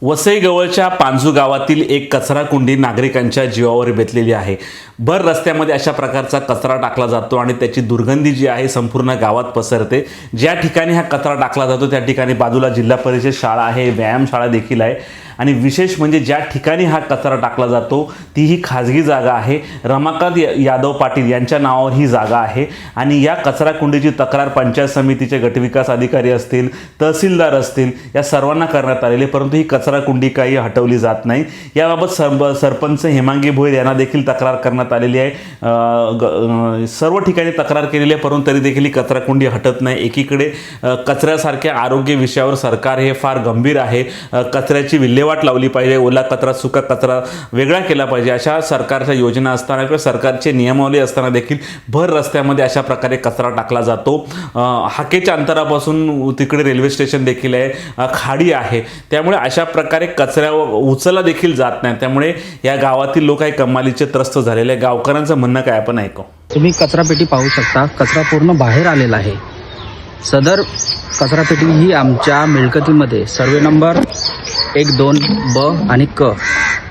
वसई जवळच्या पांजू गावातील एक कचरा कुंडी नागरिकांच्या जीवावर बेतलेली आहे। भर रस्त्यामध्ये अशा प्रकारचा कचरा टाकला जातो आणि त्याची दुर्गंधी जी आहे संपूर्ण गावात पसरते। ज्या ठिकाणी हा कचरा टाकला जातो त्या ठिकाणी बाजूला जिल्हा परिषद शाळा आहे, व्यायामशाळा देखील आहे आणि विशेष म्हणजे ज्या ठिकाणी हा कचरा टाकला जातो ती ही खाजगी जागा आहे। रमाकांत यादव पाटील यांच्या नावावर ही जागा आहे आणि या कचरा कुंडीची तक्रार पंचायत समितीचे गटविकास अधिकारी असतील, तहसीलदार असतील या सर्वांना करण्यात आलेली, परंतु ही कचरा कुंडी काही हटवली जात नाही। याबाबत सरपंच हेमांगी भोईर यांना देखील तक्रार करण्यात आलेली आहे। सर्व ठिकाणी तक्रार केलेली आहे परंतु तरी देखील ही कचरा कुंडी हटत नाही। एकीकडे कचऱ्यासारख्या आरोग्य विषयावर सरकार हे फार गंभीर आहे। कचऱ्याची विल्हेवाट लावली पाहिजे, ओला कचरा सुका कचरा वेगळा केला पाहिजे, अशा सरकारच्या योजना असताना किंवा सरकारचे नियमावली असताना देखील भर रस्त्यामध्ये अशा प्रकारे कचरा टाकला जातो। हाकेच्या अंतरापासून तिकडे रेल्वे स्टेशन देखील आहे, खाडी आहे, त्यामुळे अशा प्रकारे कचऱ्या उचलला देखील जात नाही। त्यामुळे या गावातील लोक काही कमालीचे त्रस्त झालेले आहे। गावकऱ्यांचं म्हणणं काय आपण ऐकू। तुम्ही कचरापेटी पाहू शकता, कचरा पूर्ण बाहेर आलेला आहे। सदर कचरापेटी ही आमच्या मिळकतीमध्ये सर्वे नंबर 12 ब आणि क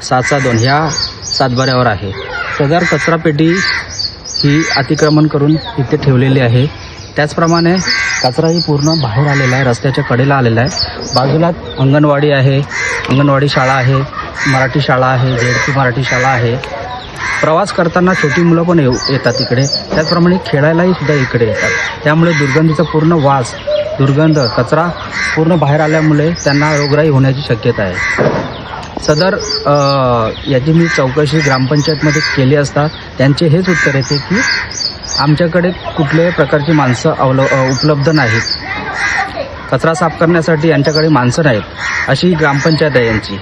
762 ह्या सातबाऱ्यावर आहे। सदर कचरापेटी ही अतिक्रमण करून इथे ठेवलेली आहे। त्याचप्रमाणे कचराही पूर्ण बाहेर आलेला आहे, रस्त्याच्या कडेला आलेला आहे। बाजूला अंगणवाडी आहे, अंगणवाडी शाळा आहे, मराठी शाळा आहे, झेडपी मराठी शाळा आहे। प्रवास करताना छोटी मुलं पण येतात इकडे, त्याचप्रमाणे खेळायलाही सुद्धा इकडे येतात। त्यामुळे दुर्गंधीचा पूर्ण वास, दुर्गंध, कचरा पूर्ण बाहेर आल्यामुळे त्यांना रोगराई होण्याची शक्यता आहे। सदर याची मी चौकशी ग्रामपंचायतमध्ये केली असता त्यांचे हेच उत्तर येते की आमच्याकडे कुठल्याही प्रकारची माणसं उपलब्ध नाहीत, कचरा साफ करण्यासाठी यांच्याकडे माणसं नाहीत, अशी ग्रामपंचायत आहे यांची।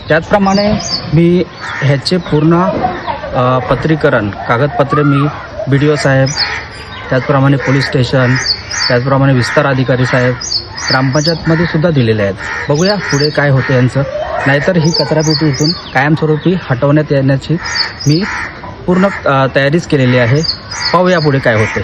त्याचप्रमाणे मी ह्याचे पूर्ण पत्रीकरण कागदपत्रे मी BDO साहेब, त्याचप्रमाणे पोलीस स्टेशन, त्याचप्रमाणे विस्तार अधिकारी साहेब, ग्रामपंचायतमध्ये सुद्धा दिलेले आहेत। बघूया पुढे काय होते यांचं, नाहीतर ही कचरापेटी इथून कायमस्वरूपी हटवण्यात येण्याची मी पूर्ण तयारीच केलेली आहे। पाहूया पुढे काय होते।